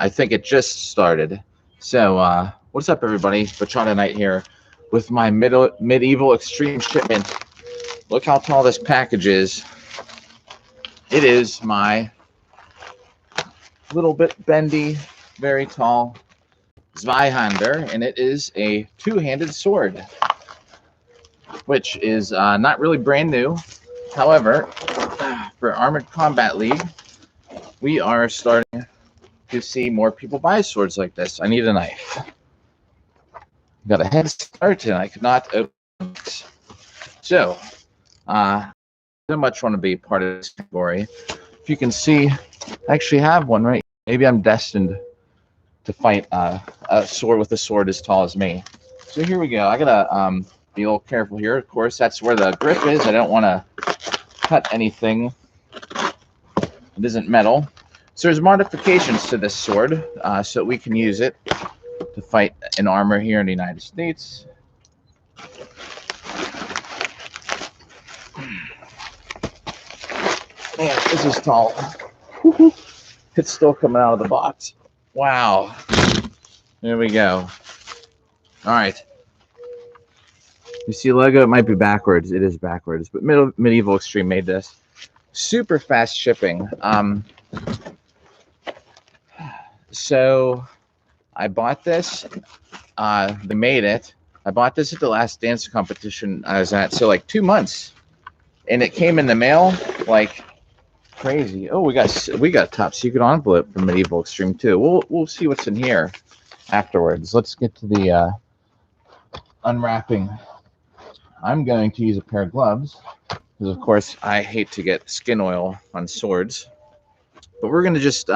I think it just started. So, what's up, everybody? Bachata Knight here with my Medieval Extreme shipment. Look how tall this package is. It is my little bit bendy, very tall Zweihander, and it is a two-handed sword, which is not really brand new. However, for Armored Combat League, we are starting to see more people buy swords like this. I need a knife. Got a head start, and I could not open it. So, I so much want to be part of this category. If you can see, I actually have one right. Maybe I'm destined to fight a sword with a sword as tall as me. So here we go. I gotta be a little careful here. Of course, that's where the grip is. I don't want to cut anything. It isn't metal. So there's modifications to this sword, so we can use it to fight in armor here in the United States. Man, this is tall. It's still coming out of the box. Wow. There we go. All right. You see logo? It might be backwards. It is backwards, but Medieval Extreme made this. Super fast shipping. So I bought this. They made it. I bought this at the last dance competition I was at. So like 2 months, and it came in the mail like crazy. Oh, we got top secret envelope from Medieval Extreme too. We'll see what's in here afterwards. Let's get to the unwrapping. I'm going to use a pair of gloves because, of course, I hate to get skin oil on swords. But we're going to just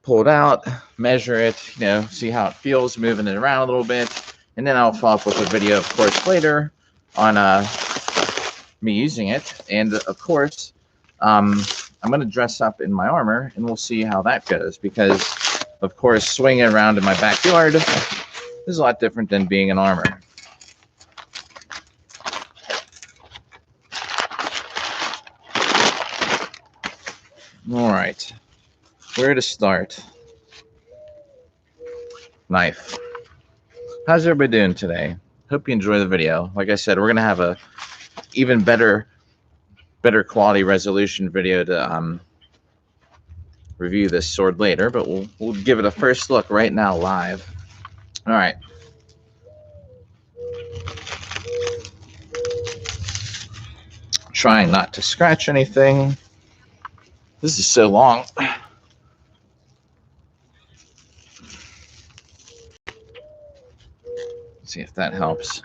pull it out, measure it, see how it feels, moving it around a little bit, and then I'll follow up with a video, of course, later on me using it. And of course, I'm going to dress up in my armor, and we'll see how that goes. Because, of course, swinging around in my backyard is a lot different than being in armor. All right. Where to start? Knife. How's everybody doing today? Hope you enjoy the video. Like I said, we're gonna have a even better quality resolution video to review this sword later, but we'll give it a first look right now live. All right. Trying not to scratch anything. This is so long. Let's see if that helps.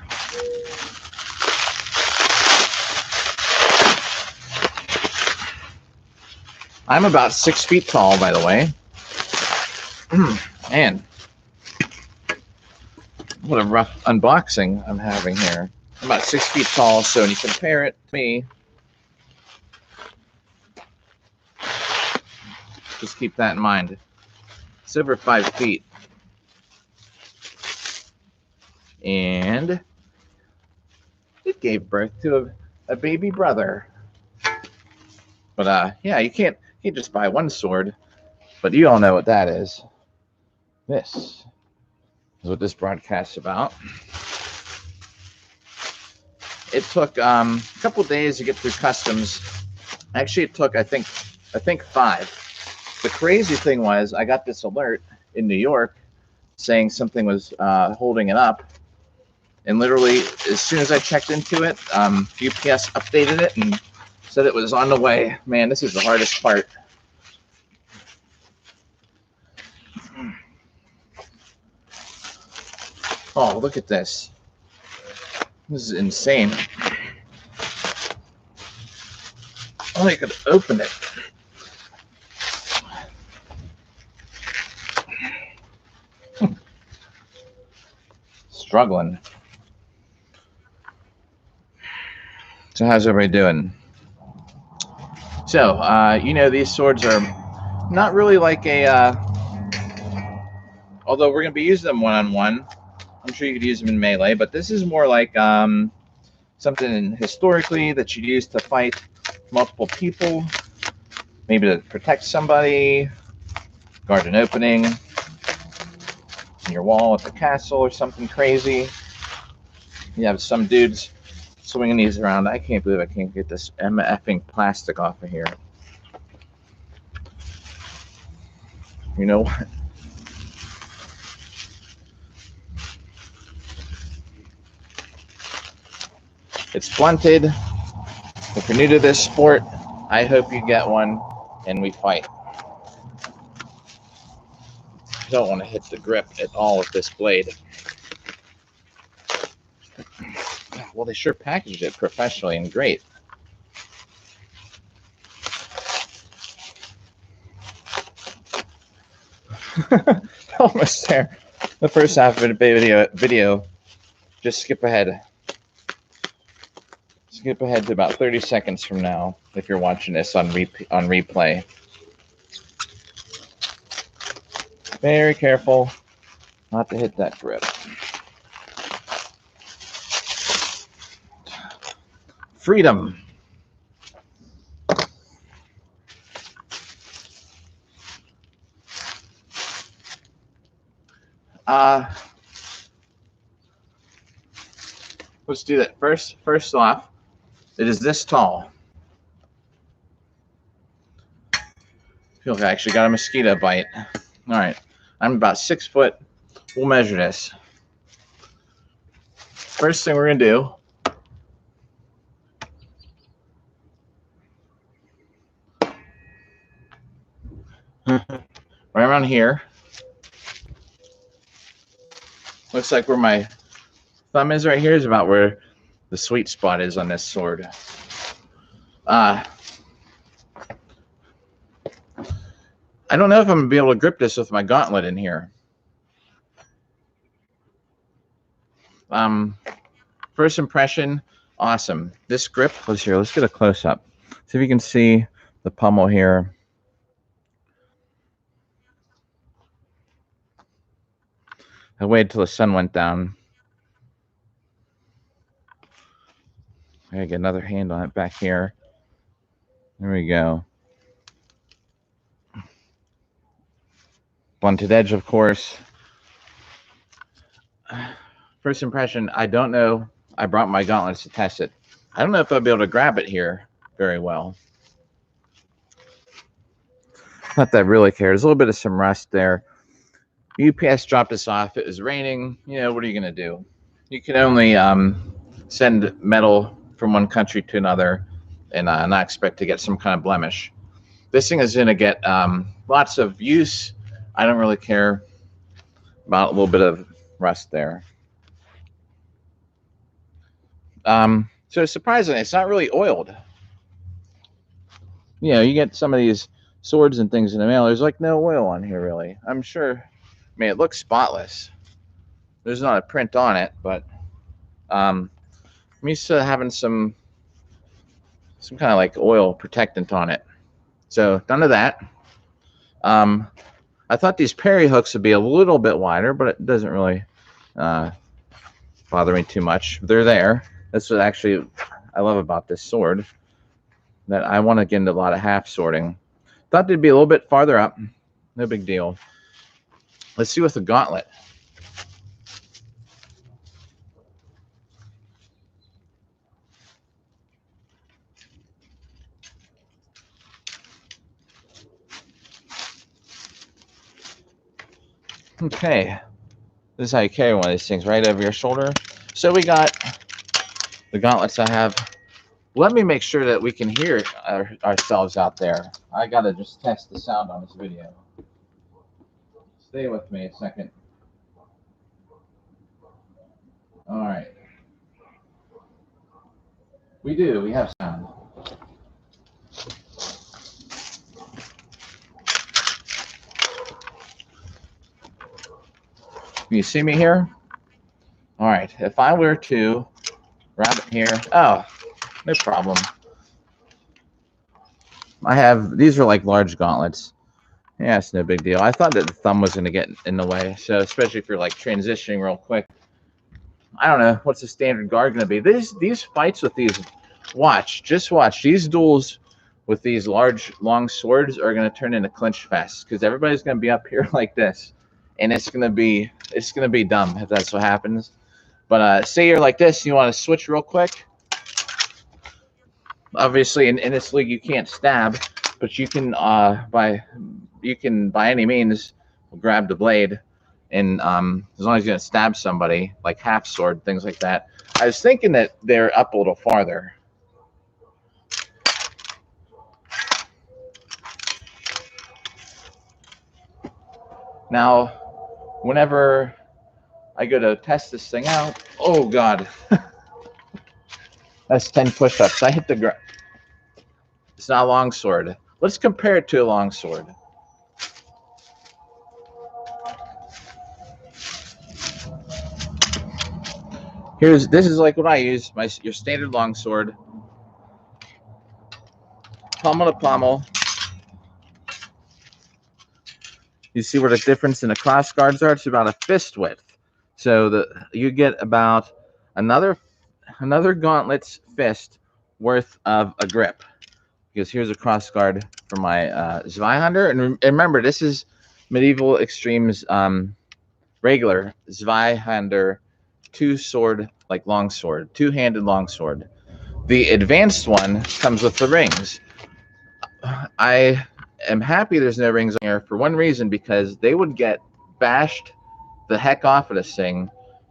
I'm about 6 feet tall, by the way. Man, what a rough unboxing I'm having here. I'm about 6 feet tall, so when you compare it to me, just keep that in mind. It's over 5 feet. And it gave birth to a baby brother. But yeah, you can't just buy one sword, but you all know what that is. This is what this broadcast's about. It took a couple days to get through customs. Actually, it took I think 5. The crazy thing was, I got this alert in New York saying something was holding it up. And literally, as soon as I checked into it, UPS updated it and said it was on the way. Man, this is the hardest part. Oh, look at this. This is insane. Oh, I could open it. Struggling. So how's everybody doing? So, these swords are not really like although we're going to be using them one-on-one. I'm sure you could use them in melee, but this is more like something historically that you'd use to fight multiple people, maybe to protect somebody, guard an opening in your wall at the castle or something crazy. You have some dudes swinging these around. I can't believe I can't get this effing plastic off of here. You know what? It's blunted. If you're new to this sport, I hope you get one and we fight. I don't want to hit the grip at all with this blade. Well, they sure packaged it professionally and great. Almost there. The first half of the video, just skip ahead. Skip ahead to about 30 seconds from now if you're watching this on replay. Very careful not to hit that grip. Freedom. Let's do that. First off, it is this tall. I feel like I actually got a mosquito bite. All right, I'm about 6 foot. We'll measure this. First thing we're gonna do right around here. Looks like where my thumb is right here is about where the sweet spot is on this sword. I don't know if I'm gonna be able to grip this with my gauntlet in here. First impression, awesome. This grip, let's get a close up. See if you can see the pommel here. I waited till the sun went down. I gotta get another hand on it back here. There we go. Blunted edge, of course. First impression, I don't know. I brought my gauntlets to test it. I don't know if I'll be able to grab it here very well. Not that I really care. There's a little bit of some rust there. UPS dropped this off. It was raining. You know, what are you going to do? You can only send metal from one country to another and not expect to get some kind of blemish. This thing is going to get lots of use. I don't really care about a little bit of rust there. So surprisingly, it's not really oiled. You know, you get some of these swords and things in the mail. There's like no oil on here, really. I'm sure. I mean, it looks spotless. There's not a print on it, but I'm used to having some kind of like oil protectant on it. So none of that. I thought these parry hooks would be a little bit wider, but it doesn't really bother me too much. They're there. That's what actually I love about this sword, that I want to get into a lot of half sorting. Thought they'd be a little bit farther up. No big deal. Let's see with the gauntlet. Okay, this is how you carry one of these things, right over your shoulder. So we got the gauntlets I have. Let me make sure that we can hear ourselves out there. I gotta just test the sound on this video. Stay with me a second. All right. We have sound. Can you see me here? All right, if I were to grab it here, oh, no problem. These are like large gauntlets. Yeah, it's no big deal. I thought that the thumb was going to get in the way, so especially if you're like transitioning real quick. I don't know, what's the standard guard going to be? These fights with these, just watch. These duels with these large, long swords are going to turn into clinch fests because everybody's going to be up here like this, and it's going to be dumb if that's what happens. But say you're like this, and you want to switch real quick. Obviously, in this league, you can't stab, but you can by any means grab the blade, and as long as you're gonna stab somebody, like half sword, things like that. I was thinking that they're up a little farther. Now, whenever I go to test this thing out, oh god, that's 10 push-ups. I hit the ground. It's not a longsword. Let's compare it to a longsword. This is like what I use, your standard longsword. Pommel to pommel. You see where the difference in the cross guards are? It's about a fist width. So you get about another gauntlet's fist worth of a grip. Because here's a cross guard for my Zweihander. And remember, this is Medieval Extreme's regular Zweihander two-sword, like longsword, two-handed longsword. The advanced one comes with the rings. I am happy there's no rings on here for one reason, because they would get bashed the heck off of this thing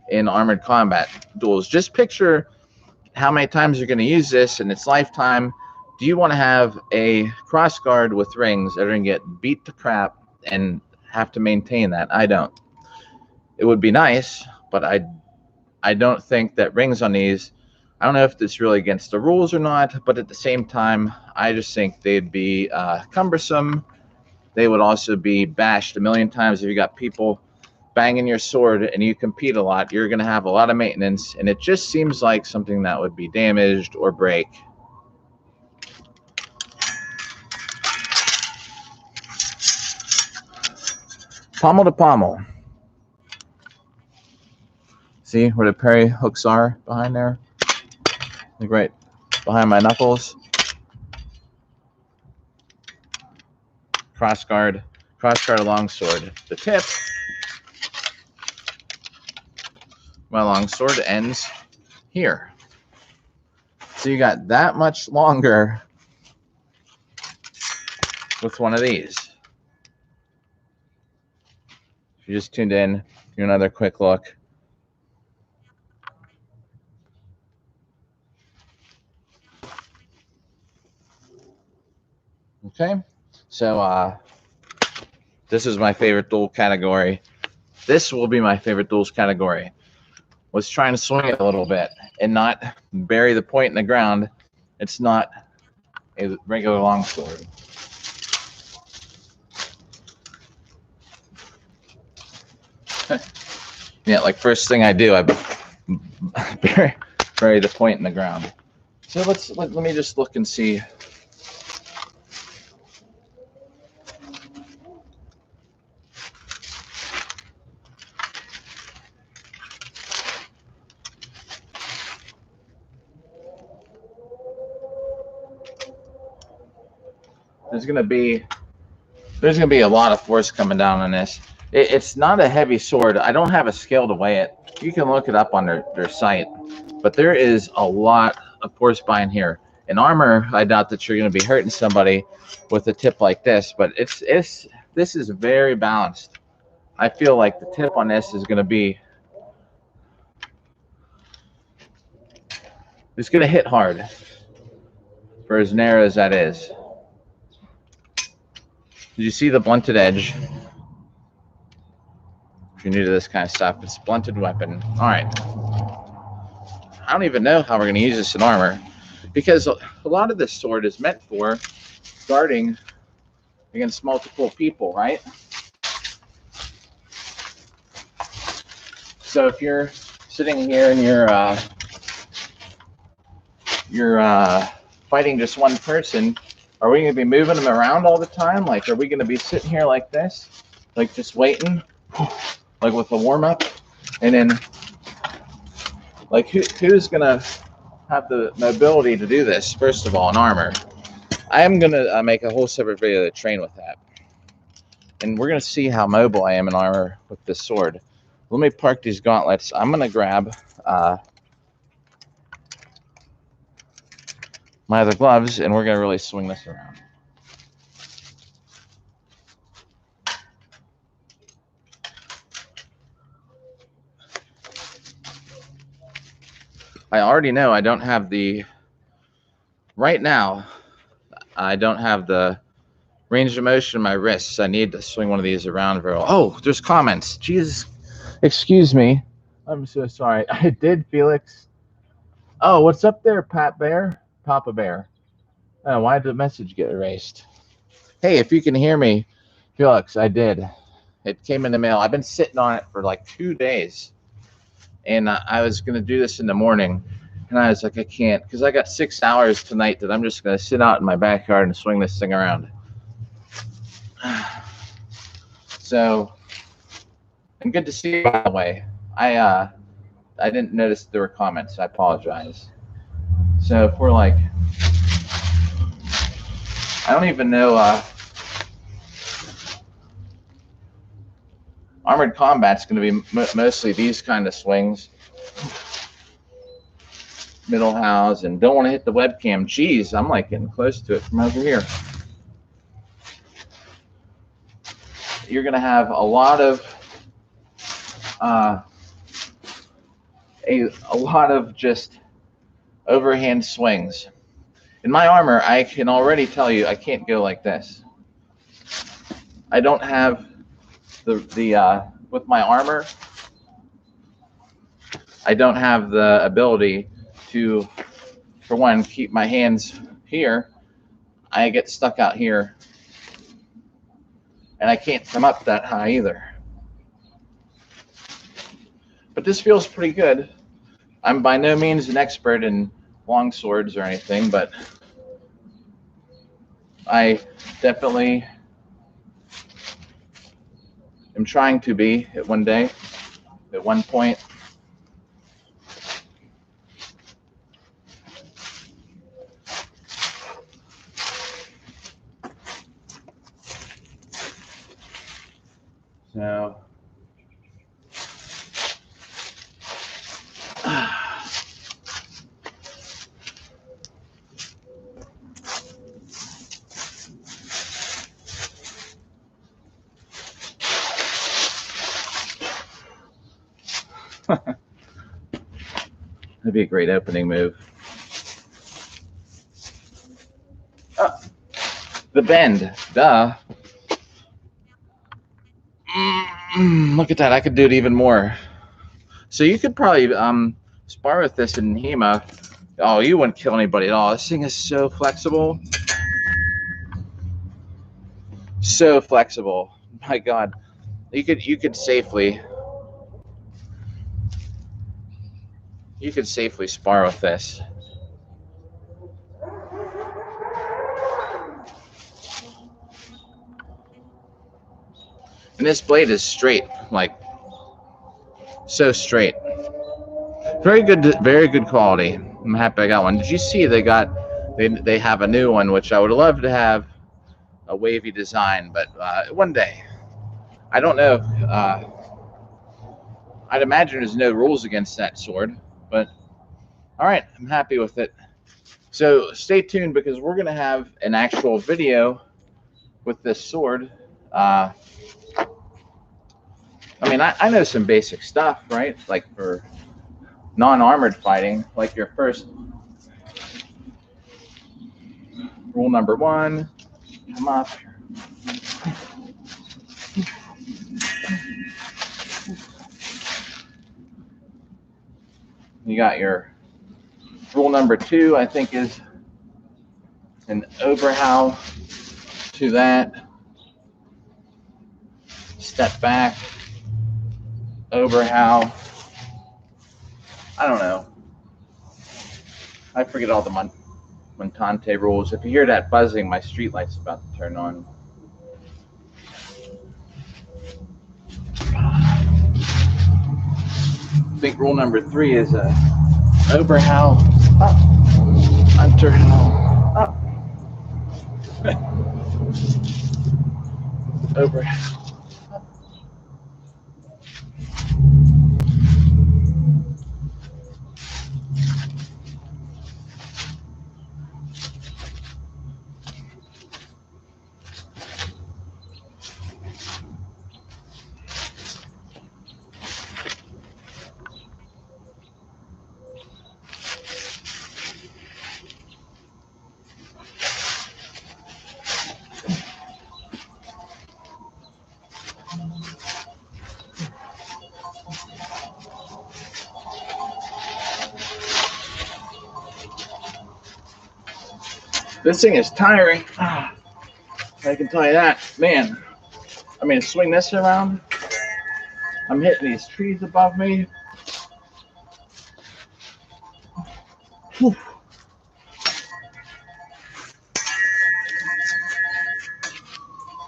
in armored combat duels. Just picture how many times you're going to use this in its lifetime. Do you want to have a cross guard with rings that are going to get beat to crap and have to maintain that? I don't. It would be nice, but I don't think that rings on these, I don't know if it's really against the rules or not, but at the same time, I just think they'd be cumbersome. They would also be bashed a million times. If you got people banging your sword and you compete a lot, you're going to have a lot of maintenance, and it just seems like something that would be damaged or break. Pommel to pommel. See where the parry hooks are behind there? Like right behind my knuckles. Cross guard longsword. The tip, my longsword ends here. So you got that much longer with one of these. If you just tuned in, do another quick look. Okay, so this is my favorite duel category. This will be my favorite duels category. Was trying to swing it a little bit and not bury the point in the ground. It's not a regular longsword. Yeah, like first thing I do, I bury the point in the ground. So let me just look and see. There's gonna be a lot of force coming down on this. It's not a heavy sword. I don't have a scale to weigh it. You can look it up on their site, but there is a lot of force behind here. In armor, I doubt that you're going to be hurting somebody with a tip like this, but this is very balanced. I feel like the tip on this is going to be, it's going to hit hard for as narrow as that is. Did you see the blunted edge? If you're new to this kind of stuff, it's a blunted weapon. All right. I don't even know how we're going to use this in armor, because a lot of this sword is meant for guarding against multiple people, right? So if you're sitting here and you're fighting just one person, are we going to be moving them around all the time? Like, are we going to be sitting here like this, like just waiting, like with a warm-up? And then, like, who's going to have the mobility to do this, first of all, in armor? I am going to make a whole separate video to train with that. And we're going to see how mobile I am in armor with this sword. Let me park these gauntlets. I'm going to grab my other gloves, and we're going to really swing this around. I already know I don't have the, right now, I don't have the range of motion in my wrists. I need to swing one of these around very well. Oh, there's comments. Jesus, excuse me. I'm so sorry. I did, Felix. Oh, what's up there, Pat Bear? Papa Bear. Oh, why did the message get erased? Hey, if you can hear me, Felix, I did. It came in the mail. I've been sitting on it for like 2 days. And I was going to do this in the morning. And I was like, I can't. Because I got 6 hours tonight that I'm just going to sit out in my backyard and swing this thing around. So, and good to see you, by the way. I didn't notice there were comments. I apologize. So if we're like, I don't even know, Armored Combat's going to be mostly these kind of swings. Middle house, and don't want to hit the webcam. Jeez, I'm like getting close to it from over here. You're going to have a lot of a lot of just overhand swings. In my armor, I can already tell you I can't go like this. I don't have the with my armor, I don't have the ability to, for one, keep my hands here. I get stuck out here, and I can't come up that high either. But this feels pretty good. I'm by no means an expert in long swords or anything, but I definitely am trying to be at one point. So, that'd be a great opening move. The bend, duh. Look at that, I could do it even more. So you could probably spar with this in HEMA. Oh, you wouldn't kill anybody at all. This thing is so flexible. So flexible. My God. You could safely spar with this. And this blade is straight, like so straight. Very good quality. I'm happy I got one. Did you see they have a new one, which I would love to have a wavy design, but one day. I don't know. I'd imagine there's no rules against that sword, but all right, I'm happy with it. So stay tuned because we're going to have an actual video with this sword. I mean, I know some basic stuff, right? Like for non-armored fighting, like your first rule number 1, come up. You got your rule number 2, I think, is an overhow to that. Step back, overhow. I don't know. I forget all the Montante rules. If you hear that buzzing, my street light's about to turn on. I think rule number 3 is a overhow up, underhow up. Over. This thing is tiring. I can tell you that. Man, I mean, swing this around. I'm hitting these trees above me. Whew.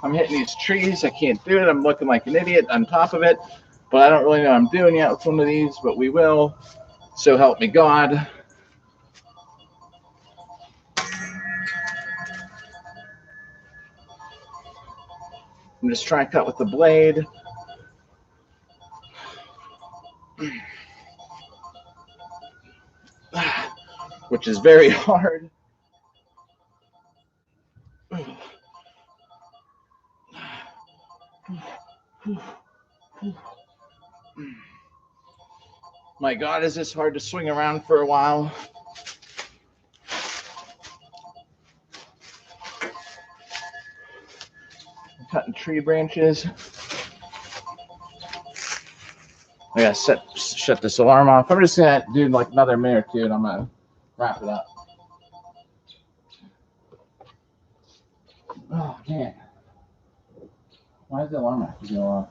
I'm hitting these trees. I can't do it. I'm looking like an idiot on top of it. But I don't really know what I'm doing yet with one of these, but we will. So help me God. I'm just trying to cut with the blade. Which is very hard. My God, is this hard to swing around for a while? I'm cutting tree branches. I gotta shut this alarm off. I'm just gonna do like another minute or two, and I'm gonna wrap it up. Oh man, why is the alarm have to go off?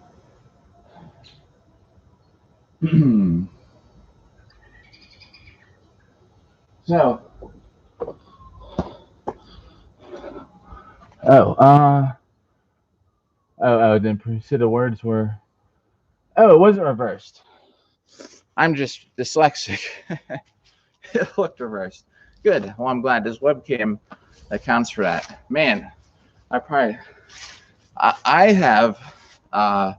So, then see the words were. Oh, it wasn't reversed. I'm just dyslexic. It looked reversed. Good. Well, I'm glad this webcam accounts for that. Man, I have a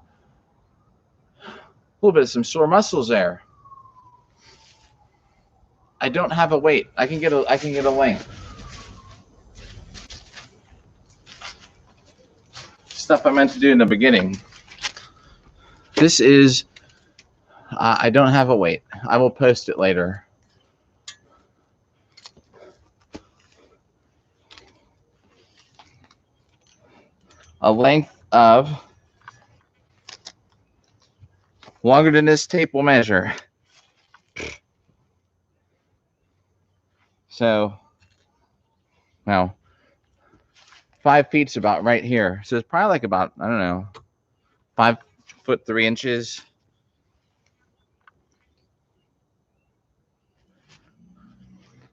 little bit of some sore muscles there. I don't have a weight. I can get a length. Stuff I meant to do in the beginning. This is. I don't have a weight. I will post it later. A length of longer than this tape will measure. So, now 5 feet's about right here. So it's probably like about, I don't know, 5 foot 3 inches.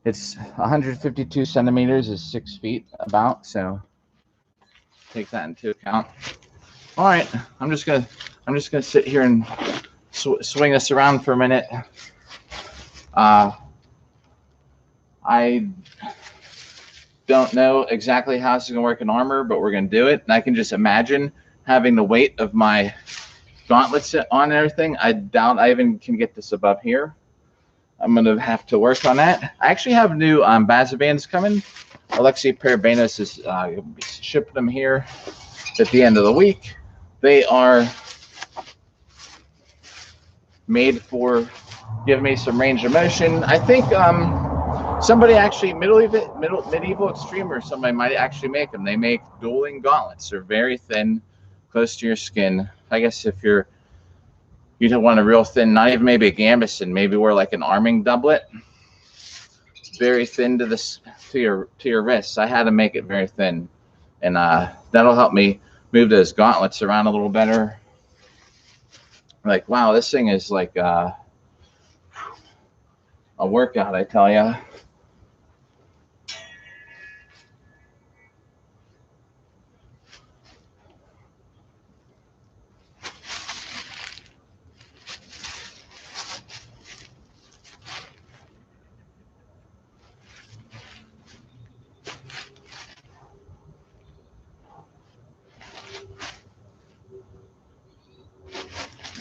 It's 152 centimeters is 6 feet about. So take that into account. All right, I'm just gonna sit here and swing this around for a minute. I don't know exactly how this is gonna work in armor, but we're gonna do it. And I can just imagine having the weight of my gauntlets on and everything. I doubt I even can get this above here. I'm gonna have to work on that. I actually have new Bazabands coming. Alexei Parabanos is shipping them here at the end of the week. They are made for giving me some range of motion. I think somebody actually, Medieval Extreme or somebody might actually make them. They make Dueling Gauntlets. They're very thin, close to your skin. I guess if you don't want a real thin knife, maybe a gambeson, maybe wear like an arming doublet. It's very thin to your wrists. I had to make it very thin, and that'll help me move those gauntlets around a little better. Like, wow, this thing is like a workout, I tell you.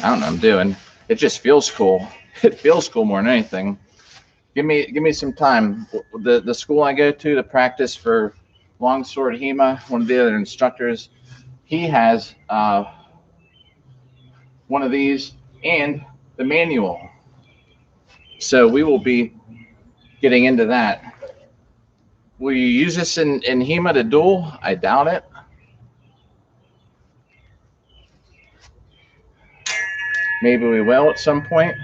I don't know what I'm doing. It just feels cool. It feels cool more than anything. Give me some time. The school I go to practice for longsword HEMA, one of the other instructors, he has one of these and the manual. So we will be getting into that. Will you use this in HEMA to duel? I doubt it. Maybe we will at some point.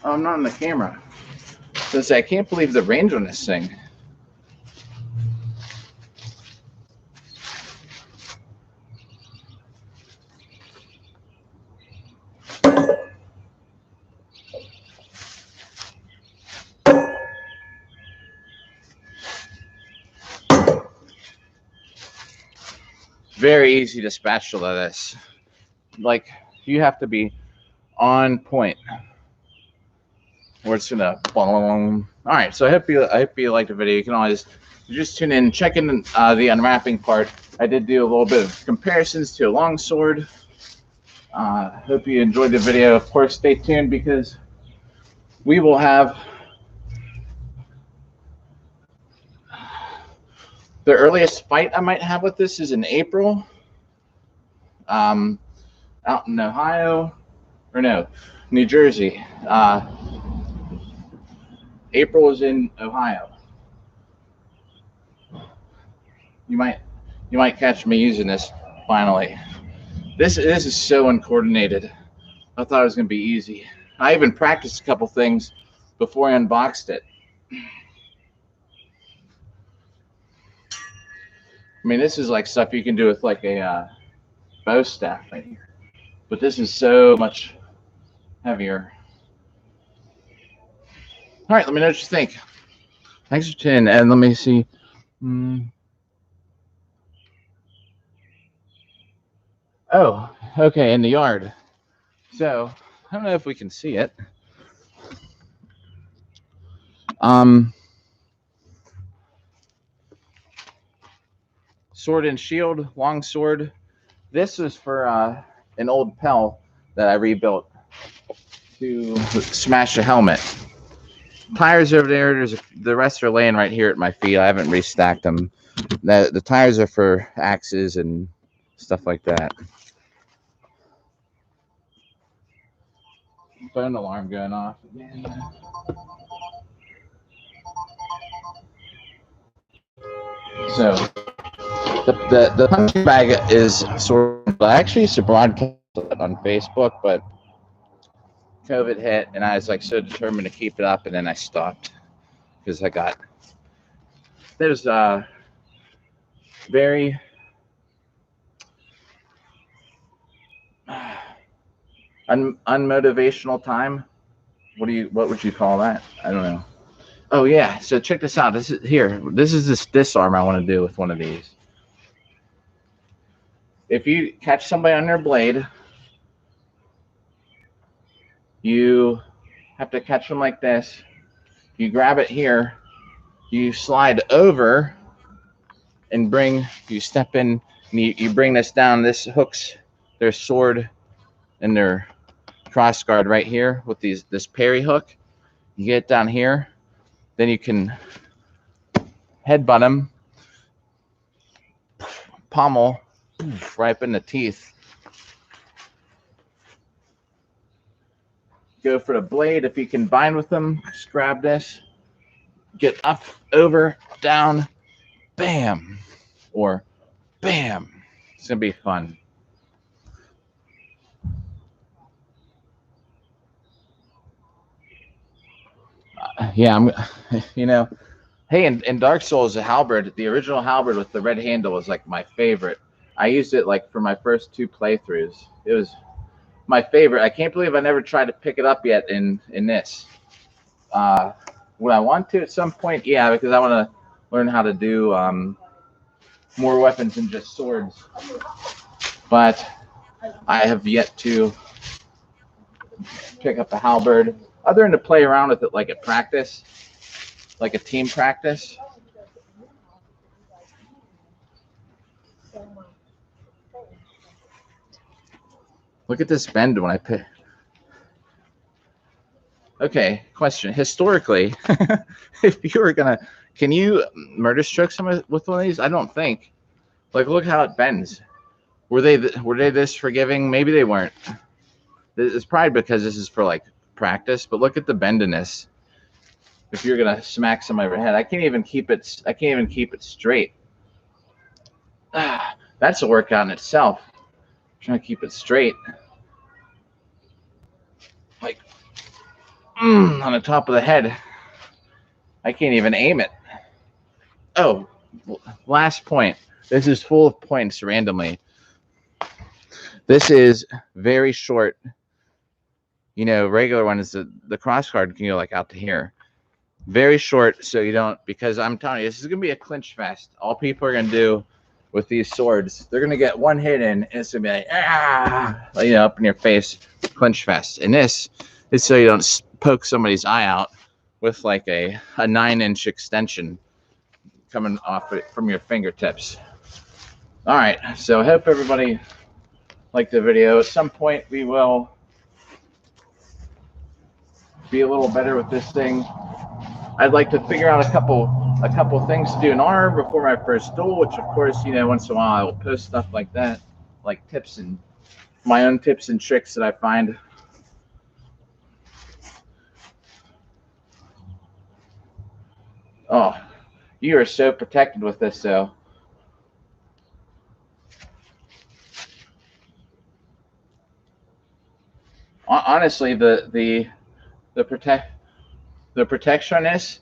Oh, I'm not on the camera. So I can't believe the range on this thing. Very easy to spatula this. Like, you have to be on point, or it's gonna boom. All right, so I hope you liked the video. You can always just tune in, check in the unwrapping part. I did do a little bit of comparisons to a longsword. Hope you enjoyed the video. Of course, stay tuned because we will have the earliest fight I might have with this is in April. Out in Ohio, or no, New Jersey. April is in Ohio. You might catch me using this finally. This is so uncoordinated. I thought it was gonna be easy. I even practiced a couple things before I unboxed it. I mean, this is like stuff you can do with like a bow staff right here, but this is so much heavier. All right, let me know what you think. Thanks for tuning in, and let me see. Oh, okay, in the yard. So I don't know if we can see it. Sword and shield, long sword. This is for an old Pell that I rebuilt to smash a helmet. Tires over there. The rest are laying right here at my feet. I haven't restacked them. The tires are for axes and stuff like that. Phone alarm going off again. So the punching bag is sort of, I actually used to broadcast it on Facebook, but COVID hit and I was like so determined to keep it up, and then I stopped because there's very unmotivational time. What would you call that? I don't know. Oh yeah, so check this out. This is this disarm I want to do with one of these. If you catch somebody on their blade, you have to catch them like this. You grab it here, you slide over and you step in, and you bring this down. This hooks their sword and their cross guard right here with this parry hook. You get it down here, then you can headbutt them, pommel right up in the teeth. Go for the blade. If you can bind with them, just grab this, get up, over, down, bam, or bam. It's gonna be fun. Yeah, you know, hey, in Dark Souls, the halberd, the original halberd with the red handle was like my favorite. I used it like for my first 2 playthroughs. It was my favorite. I can't believe I never tried to pick it up yet in this. Would I want to at some point? Yeah, because I want to learn how to do more weapons than just swords. But I have yet to pick up a halberd, other than to play around with it like at practice, like a team practice. Look at this bend when I pick. Okay, question. Historically, if you were gonna, can you murder stroke someone with one of these? I don't think. Like, look how it bends. Were they this forgiving? Maybe they weren't. It's probably because this is for like practice. But look at the bendiness. If you're gonna smack somebody over the head, I can't even keep it. I can't even keep it straight. That's a workout in itself. I'm trying to keep it straight. Like on the top of the head. I can't even aim it. Oh, last point. This is full of points randomly. This is very short. You know, regular one is the cross guard can go like out to here. Very short, so you don't, because I'm telling you, this is going to be a clinch fest. All people are going to do with these swords, they're going to get one hit in, and it's going to be like, you know, up in your face, clinch fest. And this is so you don't poke somebody's eye out with like a 9-inch extension coming off it from your fingertips. All right, so I hope everybody liked the video. At some point, we will be a little better with this thing. I'd like to figure out a couple things to do in armor before my first duel, which of course, you know, once in a while I will post stuff like that, like tips and my own tips and tricks that I find. Oh, you are so protected with this, though. Honestly, the protection on this,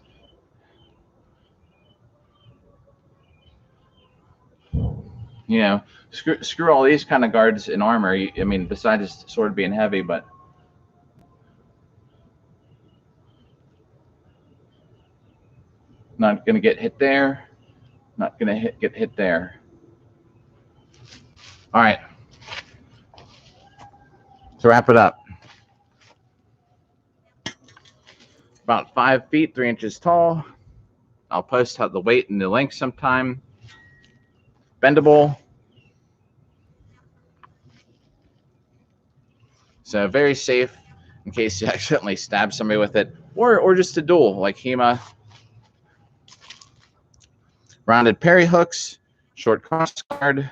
you know, screw all these kind of guards in armor. I mean, besides the sword being heavy, but not gonna get hit there. Not gonna get hit there. All right. To wrap it up, about 5 feet, 3 inches tall. I'll post out the weight and the length sometime. Bendable. So very safe in case you accidentally stab somebody with it, or just a duel like Hema. Rounded parry hooks, short cross guard,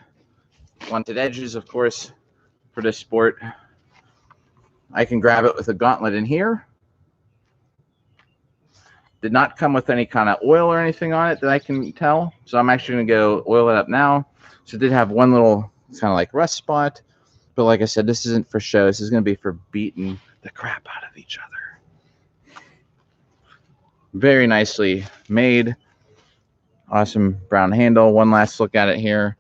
blunted edges, of course, for this sport. I can grab it with a gauntlet in here. Did not come with any kind of oil or anything on it that I can tell. So I'm actually going to go oil it up now. So it did have one little kind of like rust spot. But like I said, this isn't for show. This is going to be for beating the crap out of each other. Very nicely made. Awesome brown handle. One last look at it here.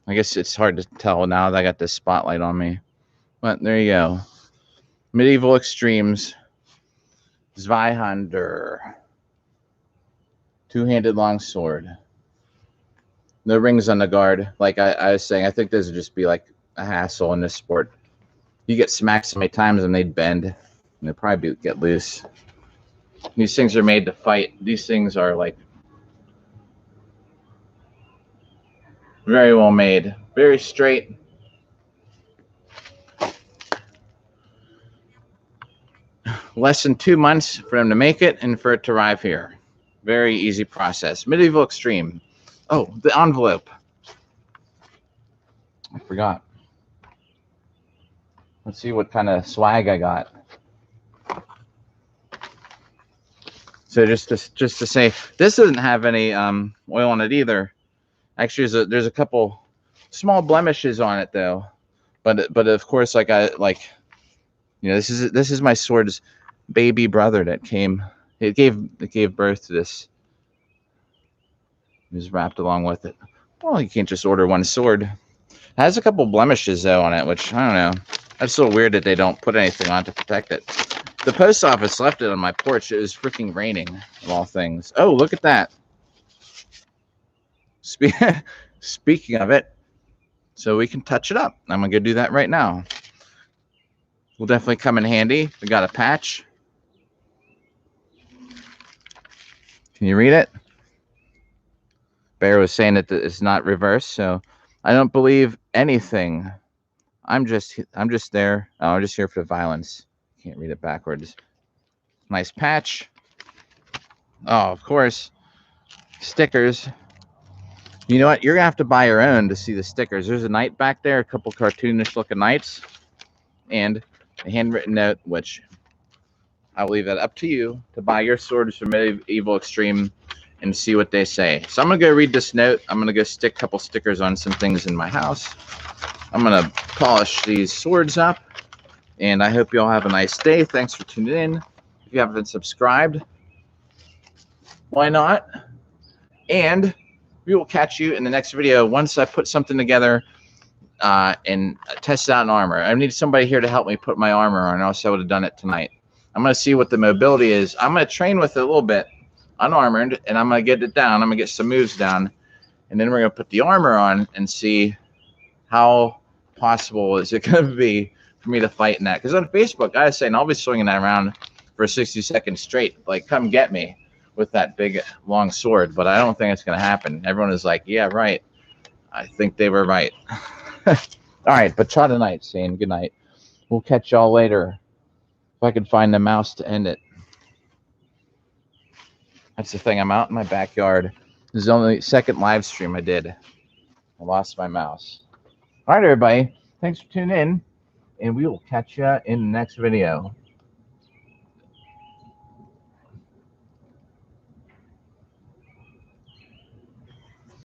I guess it's hard to tell now that I got this spotlight on me. But there you go. Medieval Extremes Zweihander. Two-handed longsword. No rings on the guard. Like I was saying, I think this would just be like a hassle in this sport. You get smacked so many times and they'd bend. And they'd probably get loose. These things are made to fight. These things are like very well made. Very straight. Less than 2 months for them to make it and for it to arrive here. Very easy process. Medieval Extreme. Oh, the envelope. I forgot. Let's see what kind of swag I got. So just to say, this doesn't have any oil on it either. Actually, there's a couple small blemishes on it though. But of course, like you know, this is my sword's baby brother that came It gave birth to this. It was wrapped along with it. Well, you can't just order one sword. It has a couple blemishes though on it, which I don't know. That's so weird that they don't put anything on to protect it. The post office left it on my porch. It was freaking raining, of all things. Oh, look at that. Speaking of it, so we can touch it up. I'm going to go do that right now. Will definitely come in handy. We got a patch. Can you read it? Bear was saying that it's not reversed, so I don't believe anything. I'm just there. Oh, I'm just here for the violence. Can't read it backwards. Nice patch. Oh, of course. Stickers. You know what? You're going to have to buy your own to see the stickers. There's a knight back there, a couple cartoonish looking knights, and a handwritten note, which I'll leave that up to you to buy your swords from Medieval Extreme and see what they say. So I'm going to go read this note. I'm going to go stick a couple stickers on some things in my house. I'm going to polish these swords up, and I hope you all have a nice day. Thanks for tuning in. If you haven't subscribed, why not? And we will catch you in the next video once I put something together and test out an armor. I need somebody here to help me put my armor on, or else I would have done it tonight. I'm going to see what the mobility is. I'm going to train with it a little bit, unarmored, and I'm going to get it down. I'm going to get some moves down, and then we're going to put the armor on and see how possible is it going to be for me to fight in that. Because on Facebook, I was saying I'll be swinging that around for 60 seconds straight. Like, come get me with that big, long sword. But I don't think it's going to happen. Everyone is like, yeah, right. I think they were right. All right, but try tonight, saying good night. We'll catch y'all later. If I can find the mouse to end it. That's the thing. I'm out in my backyard. This is the only second live stream I did. I lost my mouse. All right, everybody. Thanks for tuning in, and we will catch you in the next video.